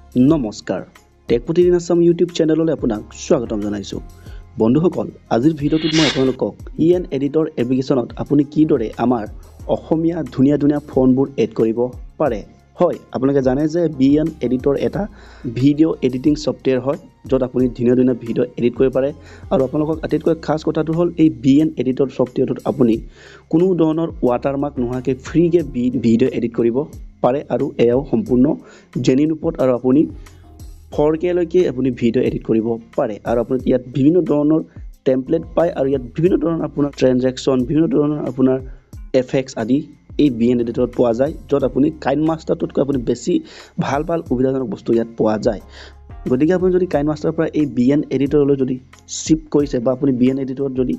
নমস্কাৰ টেক প্ৰতিদিন আসাম ইউটিউব চেনেললৈ আপোনাক স্বাগতম জনাইছো বন্ধুসকল আজিৰ ভিডিঅ'টোত মই আপোনালোকক ইএন এডিটৰ এপ্লিকেশনত আপুনি কিদৰে আমাৰ অসমীয়া ধুনীয়া ফন্টবোৰ এড কৰিব পাৰে হয় আপোনালোকে জানে যে বিএন এডিটৰ এটা ভিডিঅ' এডিটিং সফটৱেৰ হয় য'ত আপুনি ধুনীয়া ভিডিঅ' এডিট কৰিব পাৰে আৰু আপোনালোকক আটাইতকৈ খাস কথাটো হ'ল এই বিএন এডিটৰ সফটৱেৰটোত আপুনি কোনো ধৰণৰ ৱাটাৰমাৰ্ক নোহোৱাকৈ ফ্ৰীকে ভিডিঅ' এডিট কৰিব পাৰে আৰু এয়াও সম্পূৰ্ণ জেনুইন ওপৰত আৰু আপুনি 4K লৈকে আপুনি ভিডিঅ' এডিট কৰিব পাৰে আৰু আপুনি ইয়াত বিভিন্ন ধৰণৰ টেমপ্লেট পায় আৰু ইয়াত বিভিন্ন ধৰণৰ আপোনাৰ ট্ৰানজাকচন বিভিন্ন ধৰণৰ আপোনাৰ এফেক্টস আদি এই বিএন এডিটৰত পোৱা যায় য'ত আপুনি কাইন মাষ্টাৰটোতকৈ আপুনি বেছি ভাল সুবিধাজনক বস্তু ইয়াত পোৱা যায় গতিকে আপুনি যদি কাইন মাষ্টাৰৰ পৰা এই বিএন এডিটৰলৈ যদি শিফট কৰিছে বা আপুনি বিএন এডিটৰত যদি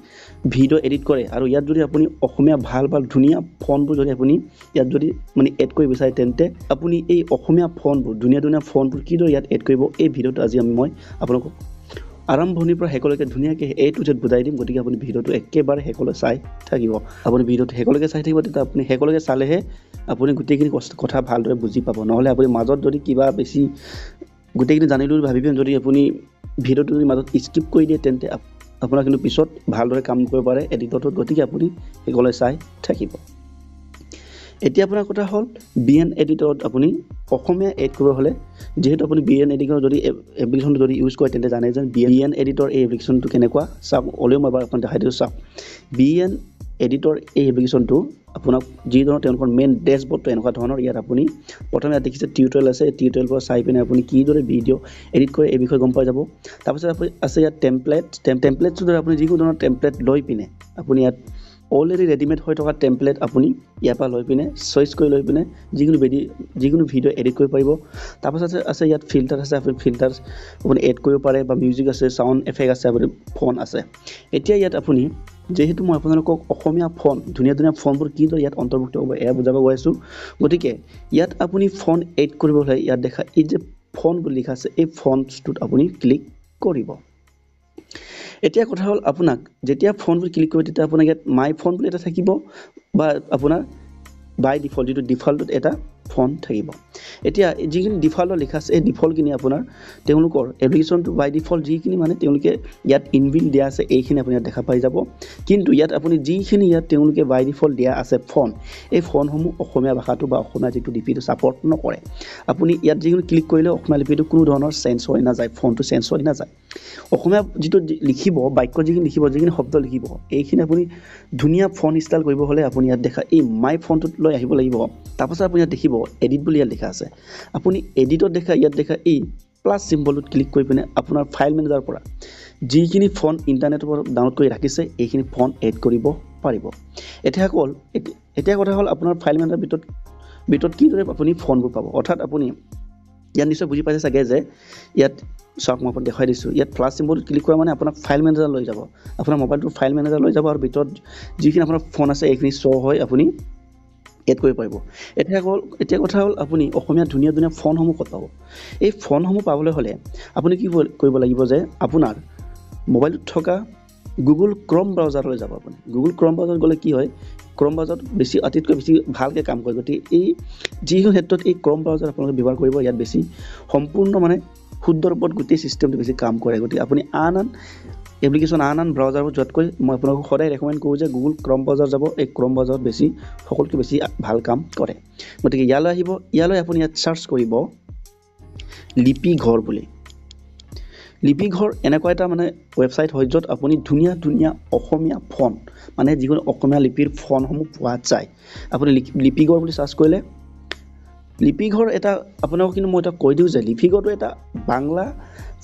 ভিডিঅ' এডিট কৰে আৰু ইয়াত যদি আপুনি অসমীয়া ভাল ধুনীয়া ফন্টবোৰ যদি আপুনি ইয়াত যদি মানে এড কৰিব বিচাৰে তেন্তে আপুনি এই অসমীয়া ফন্টবোৰ ধুনীয়া ফন্টবোৰ কিদৰে ইয়াত এড কৰিব এই ভিডিঅ'টো আজি মই আপোনালোকক আৰম্ভণিৰ পৰা শেষলৈকে ধুনীয়াকৈ A to Z বুজাই দিম গতিকে আপুনি ভিডিঅ'টো একেবাৰে শেষলৈ চাই থাকিব আপুনি ভিডিঅ'টো শেষলৈকে চাই থাকিব তেতিয়া আপুনি শেষলৈকে চালেহে আপুনি গোটেইখিনি কথা ভালদৰে বুজি পাব নহলে আপুনি মাজত যদি কিবা বেছি গোটেইখিনি জানিলো ভাবিবেন যদি আপুনি ভিডিঅ'টো যদি মাজত স্কিপ কৰি দিয়ে তেন্তে আপোনাৰ কিন্তু পিছত ভালদৰে কাম কৰিব পাৰে এডিটৰটো গতিকে আপুনি শেষলৈ চাই থাকিব এতিয়া আপোনাৰ কথা হ'ল বিএন এডিটৰত আপুনি অসমীয়া এড কৰিব হলে যেহেতু আপুনি বিএন এডিটৰ যদি এপ্লিকেশনটো যদি ইউজ কৰে তেন্তে জানে যে বিএন এডিটৰ এই এপ্লিকেশনটো কেনেকুৱা চাওক অলিও মই এবাৰ আপোনাক দেখাই দিছো চাওক বিএন এডিটৰ এই এপ্লিকেশনটো আপোনাক যি ধৰণৰ তেওঁলোকৰ মেইন ডেশবোৰ্ডটো এনেকুৱা ধৰণৰ ইয়াত আপুনি প্ৰথমে ইয়াত দেখিছে টিউটোৰিয়েল আছে টিউটোৰিয়েল পৰা চাই পিনে আপুনি কিদৰে ভিডিঅ' এডিট কৰে এই বিষয়ে গম পাই যাব তাৰপিছত আপুনি আছে ইয়াত টেমপ্লেটছৰ দ্বাৰা আপুনি যিকোনো ধৰণৰ টেমপ্লেট লৈ পিনে আপুনি ইয়াত অলৰেডি ৰেডিমেড হৈ থকা টেমপ্লেট আপুনি ইয়াৰ পৰা লৈ পিনে চইচ কৰি লৈ পিনে যিকোনো ভিডিঅ' এডিট কৰিব পাৰিব তাৰপিছত আছে ইয়াত ফিল্টাৰ আছে আপুনি ফিল্টাৰ আপুনি এড কৰিব পাৰে বা মিউজিক আছে সাউন্ড এফেক্ট আছে আপুনি ফোন আছে এতিয়া ইয়াত আপুনি যেহেতু মই আপোনালোকক অসমীয়া ফোন ধুনীয়া ফোনবোৰ কিদৰে ইয়াত অন্তৰ্ভুক্ত হ'ব এয়া বুজাব গৈছো গতিকে ইয়াত আপুনি ফোন এড কৰিব হ'লে ইয়াত দেখা এই যে ফোন বুলি লিখা আছে এই ফন্টছটোত আপুনি ক্লিক কৰিব এতিয়া কথা হ'ল আপোনাক যেতিয়া ফোনবোৰ ক্লিক কৰিব তেতিয়া আপোনাক ইয়াত মাই ফোন বুলি এটা থাকিব বা আপোনাৰ বাই ডিফল্ট যেটো ডিফল্টত এটা ফন্ট থাকিব এতিয়া যিখিনি ডিফল্টত লিখা আছে এই ডিফল্ট কিনি আপোনাৰ তেওঁলোকৰ এপ্লিকেশনটো বাই ডিফল্ট যিখিনি মানে তেওঁলোকে ইয়াত ইনবিল্ট দিয়া আছে এইখিনি আপুনি ইয়াত দেখা পাই যাব কিন্তু ইয়াত আপুনি যিখিনি ইয়াত তেওঁলোকে বাই ডিফল্ট দিয়া আছে ফন্ট এই ফন্টসমূহ অসমীয়া ভাষাটো বা অসমীয়া যেটো লিপিটো সাপোৰ্ট নকৰে আপুনি ইয়াত যিখিনি ক্লিক কৰিলে অসমীয়া লিপিটো কোনো ধৰণৰ চেঞ্জ হৈ না যায় ফন্টটো চেঞ্জ হৈ না যায় অসমীয়া যেটো লিখিব বাক্য যিখিনি লিখিব যিখিনি শব্দ লিখিব এইখিনি আপুনি ধুনীয়া ফন্ট ষ্টাইল কৰিব হলে আপুনি ইয়াত দেখা এই মাই ফন্টত লৈ আহিব লাগিব তাৰপিছত আপুনি ইয়াত দেখিব এডিট বুলি ইয়াত লিখা আছে আপুনি এডিটত ইয়াত দেখা এই প্লাস সিম্বলত ক্লিক কৰি পিনে আপোনাৰ ফাইল মেনেজাৰৰ পৰা যিখিনি ফন্ট ইন্টাৰনেটৰ পৰা ডাউনলোড কৰি ৰাখিছে এইখিনি ফন্ট এড কৰিব পাৰিব এতিয়া কথা হ'ল আপোনাৰ ফাইল মেনেজাৰৰ ভিতৰত কিদৰে আপুনি ফন্টবোৰ পাব অৰ্থাৎ আপুনি ইয়াত নিশ্চয় বুজি পাইছে চাগে যে ইয়াত চাওক মই আপোনাক দেখাই দিছো ইয়াত প্লাস সিম্বলত ক্লিক কৰা মানে আপোনাক ফাইল মেনেজাৰ লৈ যাব আপোনাৰ মোবাইলটোৰ ফাইল মেনেজাৰ লৈ যাব আৰু ভিতৰত যিখিনি আপোনাৰ ফোন আছে এইখিনি শ্ব হয় আপুনি এড কৰিব পাৰিব এতিয়া কথা হ'ল আপুনি অসমীয়া ধুনীয়া ফন্টসমূহ ক'ত পাব এই ফন্টসমূহ পাবলৈ হলে আপুনি কি কৰিব লাগিব যে আপোনাৰ মোবাইলত থকা গুগল ক্ৰম ব্ৰাউজাৰলৈ যাব আপুনি গুগল ক্ৰম ব্ৰাউজাৰ গলে কি হয় ক্ৰম ব্ৰাউজাৰত আটাইতকৈ বেছি ভালকৈ কাম কৰে গতি এই যিকোনো ক্ষেত্ৰত এই ক্ৰম ব্ৰাউজাৰ আপোনালোকে ব্যৱহাৰ কৰিব ইয়াত বেছি সম্পূৰ্ণ মানে শুদ্ধ ৰূপত গোটেই সিস্টেমটো বেছি কাম কৰে গতি আপুনি আন এপ্লিকেশন আন ব্ৰাউজাৰবোৰ যতকৈ মই আপোনালোকক সদায় ৰেকমেন্ড কৰো যে গুগল ক্ৰম ব্ৰাউজাৰ যাব এই ক্ৰম ব্ৰাউজাৰত বেছি সকলোতকৈ বেছি ভাল কাম কৰে গতিকে ইয়ালৈ আহিব ইয়ালৈ আপুনি ইয়াত সাৰ্চ কৰিব লিপি ঘৰ বুলি লিপি ঘৰ এনেকুৱা এটা মানে ওয়েবসাইট হয় য'ত আপুনি ধুনীয়া অসমীয়া ফন্ট মানে যিকোনো অসমীয়া লিপিৰ ফন্টসমূহ পোৱা যায় আপুনি লিপি ঘৰ বুলি সাৰ্চ কৰিলে লিপি ঘৰ এটা আপোনাক কিন্তু মই এটা কৈ দিও যে লিপি ঘৰটো এটা বাংলা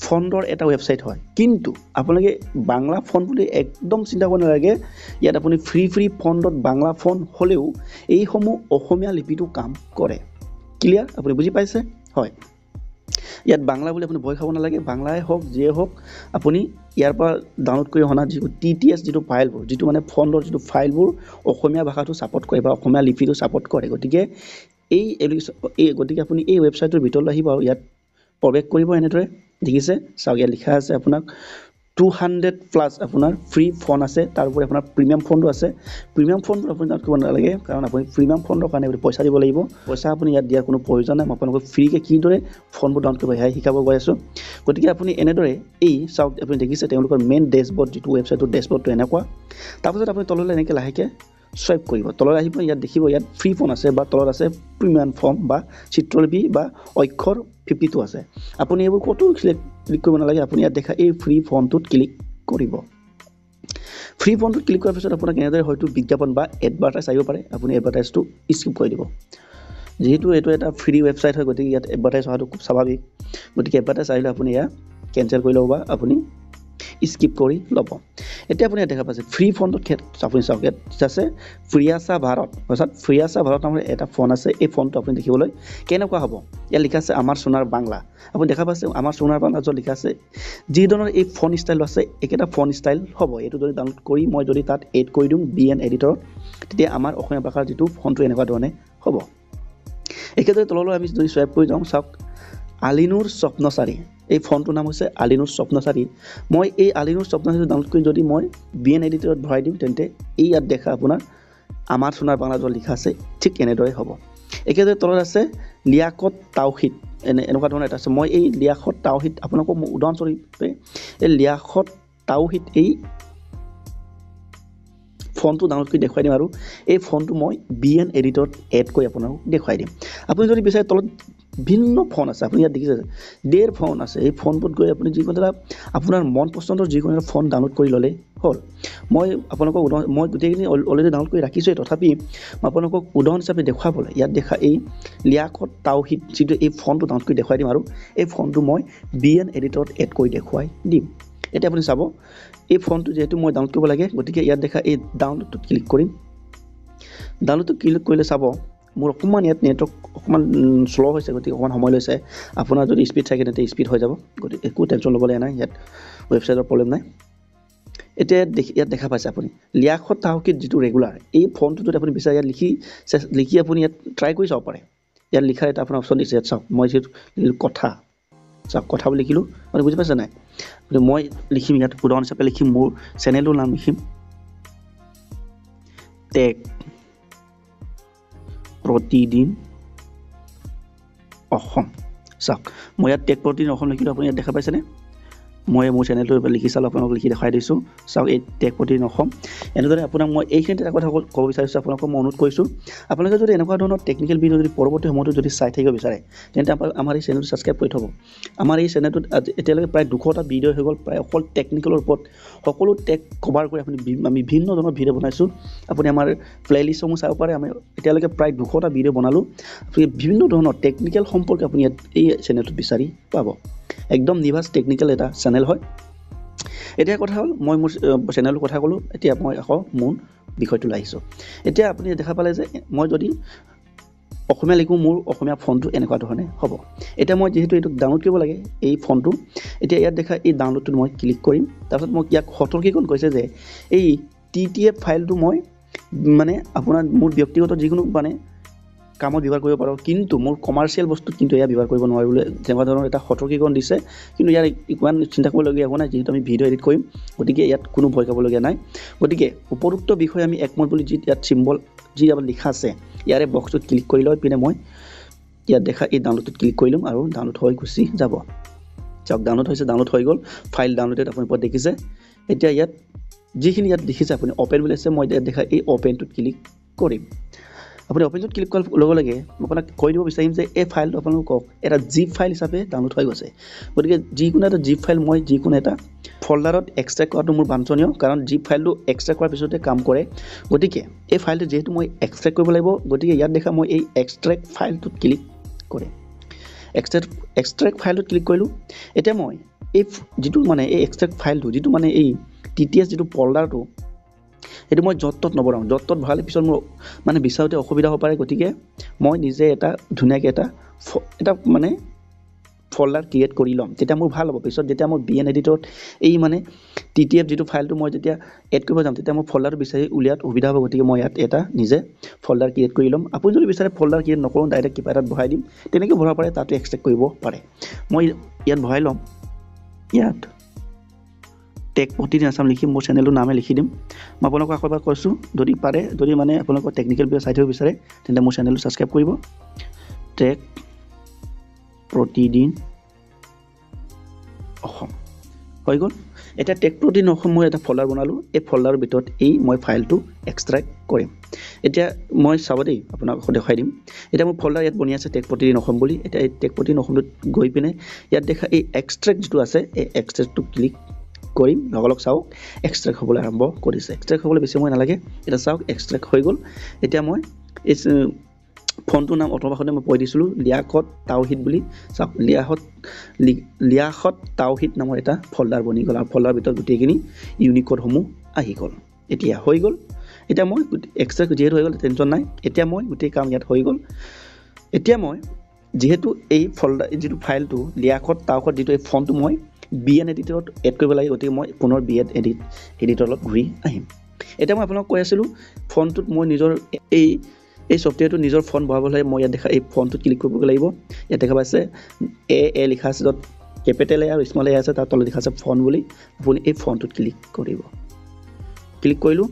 ফন্টৰ এটা ওয়েবসাইট হয় কিন্তু আপোনালোকে বাংলা ফন্ট বুলি একদম চিন্তা কৰিব নালাগে ইয়াত আপুনি ফ্ৰী ফন্টত বাংলা ফন্ট হলেও এইসমূহ অসমীয়া লিপিটো কাম কৰে ক্লিয়াৰ আপুনি বুজি পাইছে হয় ইয়াত বাংলা বুলি আপুনি ভয় খাব নালাগে বাংলাই হোক যিয়ে হোক আপুনি ইয়াৰ পৰা ডাউনলোড কৰি অনা যিটো টিটিএস যিটো ফাইলবোৰ যিটো মানে ফন্টৰ যিটো ফাইলবোৰ অসমীয়া ভাষাটো সাপোৰ্ট কৰে বা অসমীয়া লিপিটো সাপোৰ্ট কৰে গতিকে গতিকে আপুনি এই ওয়েবসাইটৰ ভিতৰলৈ আহিব আৰু ইয়াত প্ৰৱেশ কৰিব এনেদৰে দেখিছে চাওক ইয়াত লিখা আছে আপোনাক 200 প্লাস আপোনাৰ ফ্ৰী ফোন আছে তাৰ উপৰি আপোনাৰ প্ৰিমিয়াম ফোনটো আছে প্ৰিমিয়াম ফোনটো আপুনি ডাউনলোড কৰিব নালাগে কাৰণ আপুনি প্ৰিমিয়াম ফোনৰ কাৰণে পইচা দিব লাগিব পইচা আপুনি ইয়াত দিয়াৰ কোনো প্ৰয়োজন নাই মই আপোনাক ফ্ৰীকে কিদৰে ফোনবোৰ ডাউনলোড কৰিব হেই শিকাব গৈ আছো গতিকে আপুনি এনেদৰে এই চাওক আপুনি দেখিছে তেওঁলোকৰ মেইন ডেশবোৰ্ড যেটো ৱেবসাইটৰ ডেশবোৰ্ডটো এনেকুৱা তাৰপিছত আপুনি তললৈ এনেকৈ লাহেকৈ स्वाइप কৰিব তলৰ আহিব ইয়াত দেখিব ইয়াত ফ্ৰী ফোন আছে বা তলত আছে প্ৰিমিয়াম ফোন বা চিত্ৰলিপি বা অক্ষৰ 52 আছে আপুনি এইবোৰ কত ক্লিক কৰিব নালাগে আপুনি ইয়াত দেখা এই ফ্ৰী ফোনটোত ক্লিক কৰিব ফ্ৰী ফোনটোত ক্লিক কৰাৰ পিছত আপোনাক এনেদৰে হয়তো বিজ্ঞাপন বা এডভাৰটাইজ আহিব পাৰে আপুনি এডভাৰটাইজটো স্কিপ কৰি দিব যেহেতু এটো এটা ফ্ৰী ৱেবসাইট হয় গতিকে ইয়াত এডভাৰটাইজ হোৱাটো খুব স্বাভাৱিক গতিকে এডভাৰটাইজ আহিলে আপুনি ইয়া কেনসেল কৰি লব বা আপুনি স্কিপ কৰি লব এতিয়া আপুনি দেখা পাইছে ফ্ৰী ফোনটোত আপুনি চাওক ইয়াত আছে ফ্ৰিয়াসা ভাৰত অৰ্থাৎ ফ্ৰিয়াসা ভাৰত নামৰ এটা ফোন আছে এই ফোনটো আপুনি দেখিবলৈ কেনেকুৱা হ'ব ইয়াত লিখা আছে আমাৰ সোনাৰ বাংলা আপুনি দেখা পাইছে আমাৰ সোনাৰ বাংলা যত লিখা আছে যি ধৰণৰ এই ফোন ষ্টাইল আছে একেটা ফোন ষ্টাইল হ'ব এটো যদি ডাউনলোড কৰি মই যদি তাত এড কৰি দিম বিএন এডিটৰত তেতিয়া আমাৰ অসমীয়া ভাষাৰ যেটো ফোনটো এনেকুৱা ধৰণে হ'ব একেদৰে তললৈ আমি যদি সোৱাইপ কৰি যাওঁ চাওক আলিনুৰ স্বপ্নচাৰী এই ফোনটোৰ নাম হৈছে আলিনুৰ স্বপ্নচাৰী মই এই আলিনুৰ স্বপ্নচাৰী ডাউনলোড কৰি যদি মই বিএন এডিটৰত ভৰাই দিম তেন্তে এই ইয়াত দেখা আপোনাৰ আমাৰ সোনাৰ বাংলা যত লিখা আছে ঠিক এনেদৰে হ'ব একেদৰে তলত আছে লিয়াকত তাওহিদ এনেকুৱা ধৰণৰ এটা আছে মই এই লিয়াকত তাওহিদ আপোনাক উদাহৰণস্বৰূপে এই লিয়াকত তাওহিদ এই ফোনটো ডাউনলোড কৰি দেখাই দিম আৰু এই ফোনটো মই বিএন এডিটৰত এড কৰি আপোনাক দেখাই দিম আপুনি যদি বিচাৰে তলত ভিন্ন ফোন আছে আপুনি ইয়াত দেখিছে ডেৰ ফোন আছে এই ফোনটোত গৈ আপুনি যিকোনো এটা আপোনাৰ মন পছন্দৰ যিকোনো এটা ফোন ডাউনলোড কৰি ললে হল মই আপোনাক মই গোটেইখিনি অলৰেডি ডাউনলোড কৰি ৰাখিছো তথাপি মই আপোনাক উদাহৰণ হিচাপে দেখাবলৈ ইয়াত দেখা এই লিয়াকত তাওহিদ যেটো এই ফোনটো ডাউনলোড কৰি দেখাই দিম আৰু এই ফোনটো মই বিএন এডিটৰত এড কৰি দেখাই দিম এটা আপুনি চাব এই ফোনটো যেহেতু মই ডাউনলোড কৰিব লাগে গতিকে ইয়াত দেখা এই ডাউনলোডত ক্লিক কৰিম ডাউনলোডত ক্লিক কৰিলে চাব মোৰ অকমান ইয়াত নেটৱৰ্ক অকমান স্লো হৈছে গতিকে অকমান সময় লৈছে আপোনাৰ যদি স্পিড থাকে তেন্তে স্পিড হৈ যাব গতিকে একো টেনচন ল'বলৈ নাই ইয়াত ৱেবসাইটৰ প্ৰবলেম নাই এতিয়া ইয়াত দেখা পাইছে আপুনি লিয়াকত তাওহিদ যেটো ৰেগুলাৰ এই ফোনটো যদি আপুনি বিচাৰে ইয়াত লিখি আপুনি ইয়াত ট্ৰাই কৰি চাব পাৰে ইয়াত লিখাৰ এটা আপোনাৰ অপচন দিছে ইয়াত চাওক মই যেটো কথা চাওক কথা বুলি লিখিলো আপুনি বুজি পাইছে নাই মই লিখিম ইয়াত উদাহৰণ হিচাপে লিখিম মোৰ চেনেলৰ নাম লিখিম টেক प्रतिदिन অসম চাওক মই ইয়াত টেক প্ৰতিদিন অসম লিখিলো আপুনি ইয়াত দেখা পাইছেনে মই মোৰ চেনেলটো লিখি চালো আপোনাক লিখি দেখাই দিছো চাওক এই টেক প্ৰতিদিন অসম এনেদৰে আপোনাক মই এইখিনিতে এটা কথা ক'ব বিচাৰিছো আপোনাক মই অনুৰোধ কৰিছো আপোনালোকে যদি এনেকুৱা ধৰণৰ টেকনিক্যাল ভিডিও যদি পৰৱৰ্তী সময়ত যদি চাই থাকিব বিচাৰে তেন্তে আমাৰ এই চেনেলটো সাবস্ক্ৰাইব কৰি থব আমাৰ এই চেনেলটোত এতিয়ালৈকে প্ৰায় 200টা ভিডিও হৈ গ'ল প্ৰায় অকল টেকনিক্যালৰ ওপৰত সকলো টেক কভাৰ কৰি আমি বিভিন্ন ধৰণৰ ভিডিও বনাইছো আপুনি আমাৰ প্লেলিষ্টসমূহ চাব পাৰে আমি এতিয়ালৈকে প্ৰায় 200টা ভিডিও বনালো আপুনি বিভিন্ন ধৰণৰ টেকনিক্যাল সম্পৰ্কে আপুনি এই চেনেলটোত বিচাৰি পাব একদম নিভাস টেকনিক্যাল এটা চেনেল হয় এতিয়া কথা হল মই মোৰ চেনেলৰ কথা কলো এতিয়া মই আকৌ মূল বিষয়টো লাইছো এতিয়া আপুনি দেখা পালে যে মই যদি অসমীয়া লিখো মোৰ অসমীয়া ফোনটো এনেকুৱা ধৰণে হ'ব এতিয়া মই যেহেতু এটো ডাউনলোড কৰিব লাগে এই ফোনটো এতিয়া ইয়াত দেখা এই ডাউনলোডটো মই ক্লিক কৰিম তাৰপিছত মই ইয়াক সতৰ্কীকৰণ কৈছে যে এই টিটিএফ ফাইলটো মই মানে আপোনাৰ মোৰ ব্যক্তিগত যিকোনো মানে কামত ব্যৱহাৰ কৰিব পাৰো কিন্তু মোৰ কমাৰ্শিয়াল বস্তু কিন্তু এয়া ব্যৱহাৰ কৰিব নোৱাৰি বুলি যেনেকুৱা ধৰণৰ এটা সতৰ্কীকৰণ দিছে কিন্তু ইয়াৰ ইমান চিন্তা কৰিবলগীয়া হোৱা নাই যেহেতু আমি ভিডিও এডিট কৰিম গতিকে ইয়াত কোনো ভয় খাবলগীয়া নাই গতিকে উপৰোক্ত বিষয় আমি একমত বুলি ইয়াত সিম্বল যি লিখা আছে ইয়াৰে বক্সত ক্লিক কৰি লৈ পিনে মই ইয়াত দেখা এই ডাউনলোডত ক্লিক কৰিলম আৰু ডাউনলোড হৈ গুছি যাব চাওক ডাউনলোড হৈছে ডাউনলোড হৈ গল ফাইল ডাউনলোডেড আপুনি পৰ দেখিছে এতিয়া ইয়াত যিখিনি ইয়াত দেখিছে আপুনি ওপেন বুলি আছে মই ইয়াত দেখা এই ওপেনটোত ক্লিক কৰিম আপুনি ওপেনটোত ক্লিক কৰাৰ লগে লগে আপোনাক কৈ দিব বিচাৰিম যে এই ফাইলটো আপোনালোকক এটা জিপ ফাইল হিচাপে ডাউনলোড হৈ গৈছে গতিকে যিকোনো এটা জিপ ফাইল মই যিকোনো এটা ফল্ডাৰত এক্সট্ৰাক্ট কৰাটো মোৰ বাঞ্ছনীয় কাৰণ জিপ ফাইলটো এক্সট্ৰাক্ট কৰাৰ পিছতে কাম কৰে গতিকে এই ফাইলটো যেহেতু মই এক্সট্ৰাক্ট কৰিব লাগিব গতিকে ইয়াত দেখা মই এই এক্সট্ৰাক্ট ফাইলটোত ক্লিক কৰিম এক্সট্ৰাক্ট ফাইলটোত ক্লিক কৰিলো এতিয়া মই এই যেটো মানে এই এক্সট্ৰাক্ট ফাইলটো যেটো মানে এই টিটিএস যেটো ফল্ডাৰটো এটো মই যত্তত নবৰাও যত্তত ভৰালে পিছত মোৰ মানে বিচাৰতে অসুবিধা হ'ব পাৰে গতিকে মই নিজে এটা ধুনিয়াকে এটা মানে ফল্ডাৰ ক্ৰিয়েট কৰি লম তেতিয়া মোৰ ভাল হ'ব পিছত যেতিয়া মই বিএন এডিটৰত এই মানে টিটিএফ যেটো ফাইলটো মই যেতিয়া এড কৰিব যাম তেতিয়া মই ফল্ডাৰটো বিচাৰি উলিয়াত সুবিধা হ'ব গতিকে মই ইয়াত এটা নিজে ফল্ডাৰ ক্ৰিয়েট কৰি লম আপুনি যদি বিচাৰে ফল্ডাৰ ক্ৰিয়েট নকৰো ডাইৰেক্ট কিবা এটাত ভৰাই দিম তেনেকৈ ভৰাব পাৰে তাতো এক্সট্ৰাক্ট কৰিব পাৰে মই ইয়াত ভৰাই লম ইয়াত টেক প্ৰতিদিন আছাম লিখি মোৰ চেনেলটোৰ নামে লিখি দিম মই আপোনালোকক আকৌ এবাৰ কৈছোঁ যদি পাৰে যদি মানে আপোনালোকৰ টেকনিকেল ভিডিঅ' চাই থাকিব বিচাৰে তেন্তে মোৰ চেনেলটো ছাবস্ক্ৰাইব কৰিব টেক প্ৰতিদিন অসম হৈ গ'ল এটা টেক প্ৰতিদিন অসম মই এটা ফল্ডাৰ বনালোঁ এই ফল্ডাৰৰ ভিতৰত এই মই ফাইলটো এক্সট্ৰাক্ট কৰিম এতিয়া মই চাব দেই আপোনাক দেখাই দিম এতিয়া মোৰ ফল্ডাৰ ইয়াত বনি আছে টেক প্ৰতিদিন অসম বুলি এতিয়া এই টেক প্ৰতিদিন অসমটোত গৈ পিনে ইয়াত দেখা এই এক্সট্ৰাক্ট যিটো আছে এই এক্সট্ৰাক্টটো ক্লিক কৰিম লগলগ চাওক এক্সট্ৰাক্ট হ'বলৈ আৰম্ভ কৰিছে এক্সট্ৰাক্ট হ'বলৈ বেছি সময় নালাগে এটা চাওক এক্সট্ৰাক্ট হৈ গ'ল এতিয়া মই এই ফোনটোৰ নাম অটোমেটিকলি মই কৈ দিছিলোঁ লিয়াকত তাওহিদ বুলি চাওক লিয়াকত তাওহিদ নামৰ এটা ফল্ডাৰ বনি গ'ল আৰু ফল্ডাৰৰ ভিতৰত গোটেইখিনি ইউনিকোডসমূহ আহি গ'ল এতিয়া হৈ গ'ল এতিয়া মই এক্সট্ৰাক্ট যিহেতু হৈ গ'ল টেনশ্যন নাই এতিয়া মই গোটেই কাম ইয়াত হৈ গ'ল এতিয়া মই যেহেতু এই ফল্ডাৰ যিটো ফাইলটো লিয়াকত তাওহিদ যিটো এই ফন্টটো মই BN এডিটৰত এড কৰিব লাগে গতিকে মই পুনৰ BN এডিটৰত ঘূৰি আহিম এতিয়া মই আপোনাক কৈ আছিলোঁ ফন্টটোত মই নিজৰ এই সফটৱেৰটো নিজৰ ফন্ট বহাবলৈ মই ইয়াত দেখা এই ফন্টটোত ক্লিক কৰিব লাগিব ইয়াত দেখা পাইছে এ লিখা আছে য'ত কেপিটেল এ আৰু স্মল এ আছে তাৰ তলত লিখা আছে ফন্ট বুলি আপুনি এই ফন্টটোত ক্লিক কৰিব ক্লিক কৰিলোঁ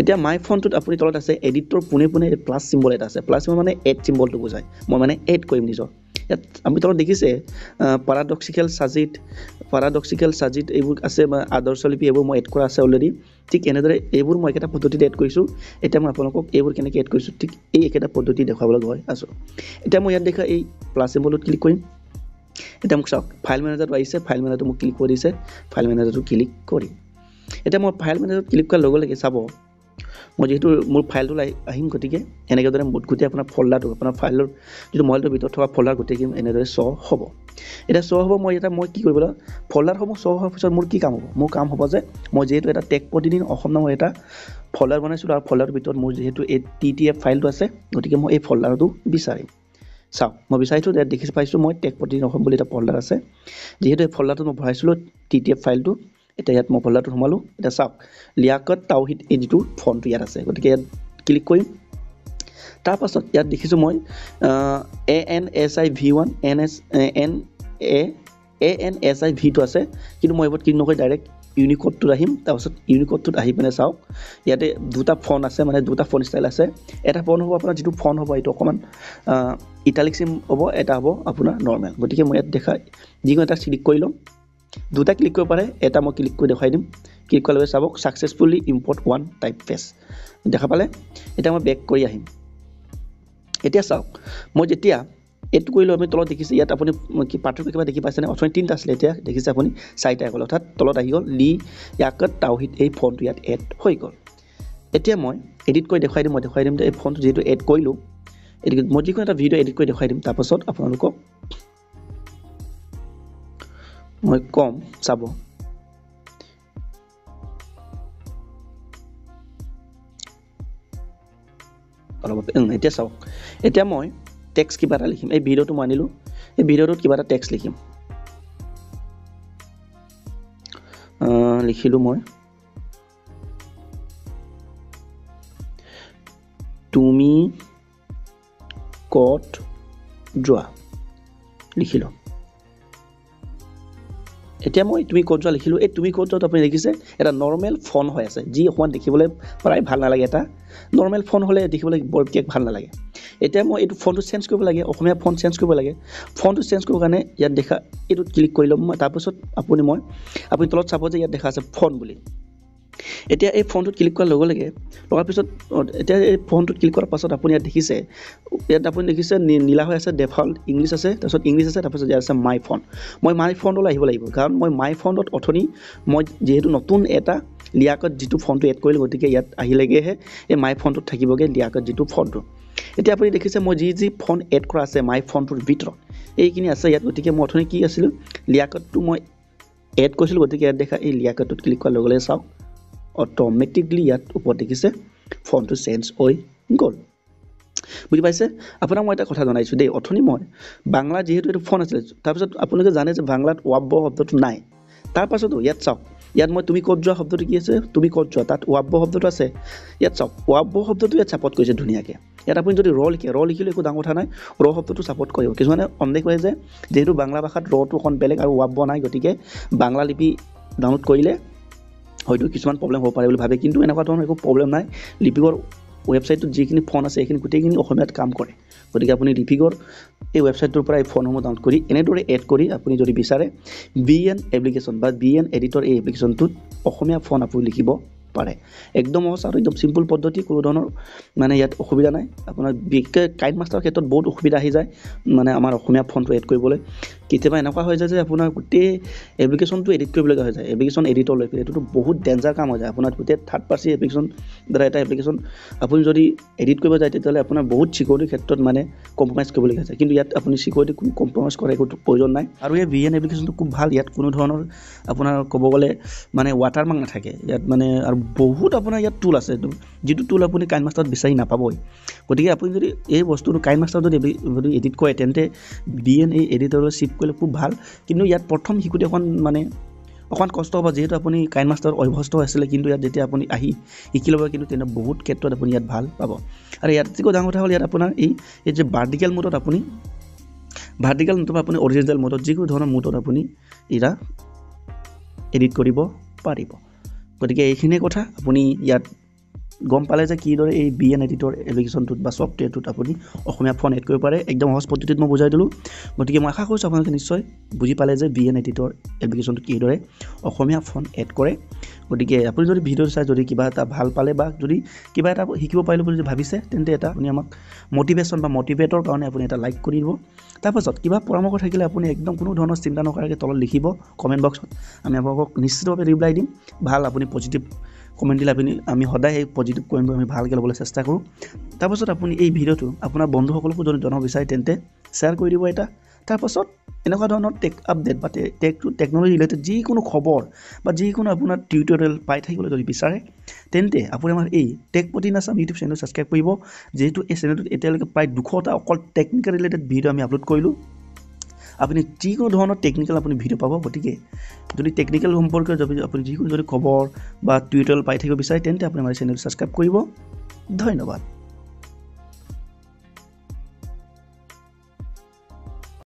এতিয়া মাই ফন্টটোত আপুনি তলত আছে এডিটৰ পোনে প্লাছ চিম্বল এটা আছে প্লাছ চিম্বল মানে এড চিম্বলটো বুজায় মই মানে এড কৰিম নিজৰ ইয়াত আমি তলত দেখিছে পাৰাডক্সিকেল সাজিত এইবোৰ আছে বা আদৰ্শলিপি এইবোৰ মই এড কৰা আছে অলৰেডি ঠিক এনেদৰে এইবোৰ মই একেটা পদ্ধতিতে এড কৰিছোঁ এতিয়া মই আপোনালোকক এইবোৰ কেনেকৈ এড কৰিছোঁ ঠিক এই একেটা পদ্ধতি দেখুৱাবলৈ গৈ আছোঁ এতিয়া মই ইয়াত দেখা এই প্লাছ চিম্বলত ক্লিক কৰিম এতিয়া মোক চাওক ফাইল মেনেজাৰটো আহিছে ফাইল মেনেজাৰটো মোক ক্লিক কৰি দিছে ফাইল মেনেজাৰটো ক্লিক কৰিম এতিয়া মই ফাইল মেনেজাৰত ক্লিক কৰাৰ লগে লগে চাব মই যেহেতু মোৰ ফাইলটো আহিম গতিকে এনেকৈ দৰে গোটেই আপোনাৰ ফল্ডাৰটো আপোনাৰ ফাইলৰ যিটো মোবাইলটোৰ ভিতৰত থকা ফল্ডাৰ গোটেইখিনি এনেদৰে শ্ব' হ'ব এতিয়া শ্ব' হ'ব মই কি কৰিব লাগিব ফল্ডাৰসমূহ শ্ব' হোৱাৰ পিছত মোৰ কি কাম হ'ব মোৰ কাম হ'ব যে মই যিহেতু এটা টেক প্ৰতিদিন অসম নামৰ এটা ফল্ডাৰ বনাইছিলোঁ আৰু ফল্ডাৰটোৰ ভিতৰত মোৰ যিহেতু এই TTF ফাইলটো আছে গতিকে মই এই ফল্ডাৰটো বিচাৰিম চাওক মই বিচাৰিছোঁ ইয়াত দেখি পাইছোঁ মই টেক প্ৰতিদিন অসম বুলি এটা ফল্ডাৰ আছে যিহেতু এই ফল্ডাৰটো মই ভৰাইছিলোঁ TTF ফাইলটো এতিয়া ইয়াত মই ফল্ডাৰটো সোমালোঁ এতিয়া চাওক লিয়াকত তাওহিদ এই যিটো ফন্টটো ইয়াত আছে গতিকে ইয়াত ক্লিক কৰিম তাৰপাছত ইয়াত দেখিছোঁ মই ANSIV1 ANSIV2 আছে কিন্তু মই এইবোৰত ক্লিক নকৰি ডাইৰেক্ট ইউনিকোডটোত আহিম তাৰপাছত ইউনিকোডটোত আহি পিনে চাওক ইয়াতে দুটা ফন্ট আছে মানে দুটা ফন্ট ষ্টাইল আছে এটা ফন্ট হ'ব আপোনাৰ যিটো ফন্ট হ'ব এইটো অকণমান ইটালিক চিম হ'ব এটা হ'ব আপোনাৰ নৰ্মেল গতিকে মই ইয়াত দেখা যিকোনো এটা ক্লিক কৰি ল'ম দুটা ক্লিক কৰিব পাৰে এটা মই ক্লিক কৰি দেখাই দিম ক্লিক কৰাৰ লগে চাওক successfully import one type face দেখা পালে এতিয়া মই বেক কৰি আহিম এতিয়া চাওক মই যেতিয়া এইটো কৰিলোঁ আমি তলত দেখিছে ইয়াত আপুনি কি পাৰ্থক্য কিবা দেখি পাইছেনে অথনি তিনিটা আছিলে এতিয়া দেখিছে আপুনি চাৰিটা গ'ল অৰ্থাৎ তলত আহি গ'ল লিয়াকত তাওহিদ এই ফন্টটো ইয়াত এড হৈ গ'ল এতিয়া মই এডিট কৰি দেখুৱাই দিম যে এই ফন্টটো যিহেতু এড কৰিলোঁ মই যিকোনো এটা ভিডিঅ' এডিট কৰি দেখুৱাই দিম তাৰপাছত আপোনালোকক মই কম চাব এতিয়া চাওক এতিয়া মই টেক্সট কিবা এটা লিখিম এই ভিডিঅ'টো মই আনিলোঁ এই ভিডিঅ'টোত কিবা এটা টেক্সট লিখিম লিখিলোঁ মই তুমি ক'ত যোৱা লিখিলোঁ এতিয়া মই তুমি ক'ত যোৱা লিখিলোঁ এই তুমি ক'ত যোৱাত আপুনি দেখিছে এটা নৰ্মেল ফন্ট হৈ আছে যি অকণমান দেখিবলৈ প্ৰায় ভাল নালাগে এটা নৰ্মেল ফন্ট হ'লে দেখিবলৈ বৰ বিশেষ ভাল নালাগে এতিয়া মই এইটো ফন্টটো চেঞ্জ কৰিব লাগে অসমীয়া ফন্ট চেঞ্জ কৰিব লাগে ফন্টটো চেঞ্জ কৰিবৰ কাৰণে ইয়াত দেখা এইটোত ক্লিক কৰি ল'ম মই তাৰপিছত আপুনি তলত চাব যে ইয়াত দেখা আছে ফন্ট বুলি এতিয়া এই ফন্টটোত ক্লিক কৰাৰ লগে লগে লগাৰ পিছত এতিয়া এই ফন্টটোত ক্লিক কৰাৰ পাছত আপুনি ইয়াত দেখিছে নীলা হৈ আছে ডিফল্ট ইংলিছ আছে তাৰপিছত ইংলিছ আছে তাৰপিছত ইয়াত আছে মাই ফন্ট মই মাই ফন্টলৈ আহিব লাগিব কাৰণ মই মাই ফন্টত অথনি মই যিহেতু নতুন এটা লিয়াকত যিটো ফন্টটো এড কৰিলোঁ গতিকে ইয়াত আহিলেগৈহে এই মাই ফন্টটোত থাকিবগৈ লিয়াকত যিটো ফন্টটো এতিয়া আপুনি দেখিছে মই যি ফন্ট এড কৰা আছে মাই ফন্টটোৰ ভিতৰত এইখিনি আছে ইয়াত গতিকে মই অথনি কি আছিলোঁ লিয়াকতটো মই এড কৰিছিলোঁ গতিকে ইয়াত দেখা এই লিয়াকতটোত ক্লিক কৰাৰ লগে লগে চাওক অটোমেটিকলি ইয়াত ওপৰত দেখিছে ফন্টটো চেঞ্জ হৈ গ'ল বুজি পাইছে আপোনাক মই এটা কথা জনাইছোঁ দেই অথনি মই বাংলা যিহেতু এইটো ফন্ট আছিলে তাৰপিছত আপোনালোকে জানে যে বাংলাত ৱাব্ব শব্দটো নাই তাৰপাছতো ইয়াত চাওক ইয়াত মই তুমি ক'ত যোৱা শব্দটো কি আছে তুমি ক'ত যোৱা তাত ৱাব্ব শব্দটো আছে ইয়াত চাওক ৱাব্ব শব্দটো ইয়াত ছাপোৰ্ট কৰিছে ধুনীয়াকৈ ইয়াত আপুনি যদি ৰ লিখিলে একো ডাঙৰ কথা নাই ৰ শব্দটো ছাপোৰ্ট কৰিব কিছুমানে সন্দেহ কৰে যে যিহেতু বাংলা ভাষাত ৰটো অকণ বেলেগ আৰু ৱাব্ব নাই গতিকে বাংলা লিপি ডাউনলোড কৰিলে হয়তো কিছুমান প্ৰব্লেম হ'ব পাৰে বুলি ভাবে কিন্তু এনেকুৱা ধৰণৰ একো প্ৰব্লেম নাই লিপিকৰ ৱেবছাইটত যিখিনি ফোন আছে এইখিনি গোটেইখিনি অসমীয়াত কাম কৰে গতিকে আপুনি লিপিকৰ এই ৱেবছাইটটোৰ পৰা এই ফোনসমূহ ডাউনলোড কৰি এনেদৰে এড কৰি আপুনি যদি বিচাৰে বিএন এপ্লিকেশ্যন বা বিএন এডিটৰ এই এপ্লিকেশ্যনটোত অসমীয়া ফোন আপুনি লিখিব পাৰে একদম সহজ আৰু একদম সিম্পল পদ্ধতি কোনো ধৰণৰ মানে ইয়াত অসুবিধা নাই আপোনাৰ বিশেষকৈ কাইন মাষ্টাৰৰ ক্ষেত্ৰত বহুত অসুবিধা আহি যায় মানে আমাৰ অসমীয়া ফোনটো এড কৰিবলৈ কেতিয়াবা এনেকুৱা হৈ যায় যে আপোনাৰ গোটেই এপ্লিকেশ্যনটো এডিট কৰিবলগা হৈ যায় এপ্লিকেশ্যন এডিটৰ লৈ পেলাই এইটোতো বহুত ডেঞ্জাৰ কাম হৈ যায় আপোনাৰ গোটেই থাৰ্ড পাৰ্টি এপ্লিকেশ্যন দ্বাৰা এটা এপ্লিকেশ্যন আপুনি যদি এডিট কৰিব যায় তেতিয়াহ'লে আপোনাৰ বহুত চিকিউৰিটিৰ ক্ষেত্ৰত মানে কম্প্ৰমাইজ কৰিবলগীয়া হৈছে কিন্তু ইয়াত আপুনি চিকিউৰিটি কোনো কম্প্ৰমাইজ কৰাৰ একো প্ৰয়োজন নাই আৰু এই বিএন এপ্লিকেশ্যনটো খুব ভাল ইয়াত কোনো ধৰণৰ আপোনাৰ ক'ব গ'লে মানে ৱাটাৰমাৰ্ক নাথাকে ইয়াত মানে আৰু বহুত আপোনাৰ ইয়াত টুল আছে যিটো টুল আপুনি কাইন মাষ্টাৰত বিচাৰি নাপাবই গতিকে আপুনি যদি এই বস্তুটো কাইন মাষ্টাৰত যদি এডিট কৰে তেন্তে বিএন এই এডিটৰলৈ শিফ্ট কৰিলে খুব ভাল কিন্তু ইয়াত প্ৰথম শিকোঁতে অকণমান কষ্ট হ'ব যিহেতু আপুনি কাইন মাষ্টাৰত অভ্যস্ত আছিলে কিন্তু ইয়াত যেতিয়া আপুনি আহি শিকি ল'ব কিন্তু তেনে বহুত ক্ষেত্ৰত আপুনি ইয়াত ভাল পাব আৰু ইয়াত যিটো ডাঙৰ কথা হ'ল ইয়াত আপোনাৰ এই যে ভাৰ্টিকেল মোডত আপুনি ভাৰ্টিকেল নতুবা আপুনি অৰিজিনেল মোডত যিকোনো ধৰণৰ মোডত আপুনি এয়া এডিট কৰিব পাৰিব গতিকে এইখিনিয়ে কথা আপুনি ইয়াত গম পালে যে কিদৰে এই বিএন এডিটৰ এপ্লিকেশ্যনটোত বা ছফ্টৱেৰটোত আপুনি অসমীয়া ফোন এড কৰিব পাৰে একদম সহজ পদ্ধতিত মই বুজাই দিলোঁ গতিকে মই আশা কৰিছোঁ আপোনালোকে নিশ্চয় বুজি পালে যে বিএন এডিটৰ এপ্লিকেশ্যনটোত কিদৰে অসমীয়া ফোন এড কৰে গতিকে আপুনি যদি ভিডিঅ'টো চাই যদি কিবা এটা ভাল পালে বা যদি কিবা এটা শিকিব পাৰিলোঁ বুলি যদি ভাবিছে তেন্তে এটা আপুনি আমাক মটিভেশ্যন বা মটিভেটৰ কাৰণে আপুনি এটা লাইক কৰি দিব তাৰপাছত কিবা পৰামৰ্শ থাকিলে আপুনি একদম কোনো ধৰণৰ চিন্তা নকৰাকৈ তলত লিখিব কমেণ্ট বক্সত আমি আপোনালোকক নিশ্চিতভাৱে ৰিপ্লাই দিম ভাল আপুনি পজিটিভ কমেণ্ট দিলে আমি সদায় এই পজিটিভ কমেণ্টবোৰ আমি ভালকৈ ল'বলৈ চেষ্টা কৰোঁ তাৰপাছত আপুনি এই ভিডিঅ'টো আপোনাৰ বন্ধুসকলকো যদি জনাব বিচাৰে তেন্তে শ্বেয়াৰ কৰি দিব এটা তাৰপাছত এনেকুৱা ধৰণৰ টেক আপডেট বা টেকন'লজি ৰিলেটেড যিকোনো খবৰ বা যিকোনো আপোনাৰ টিউটৰিয়েল পাই থাকিবলৈ যদি বিচাৰে তেন্তে আপুনি আমাৰ এই টেক প্ৰতিদিন আছাম ইউটিউব চেনেল ছাবস্ক্ৰাইব কৰিব যিহেতু এই চেনেলটোত এতিয়ালৈকে প্ৰায় 200টা অকল টেকনিকেল ৰিলেটেড ভিডিঅ' আমি আপলোড কৰিলোঁ আপুনি যিকোনো ধৰণৰ টেকনিকেল আপুনি ভিডিঅ' পাব গতিকে যদি টেকনিকেল সম্পৰ্কে আপুনি যিকোনো যদি খবৰ বা টিউটৰিয়েল পাই থাকিব বিচাৰে তেন্তে আপুনি আমাৰ চেনেলটো ছাবস্ক্ৰাইব কৰিব ধন্যবাদ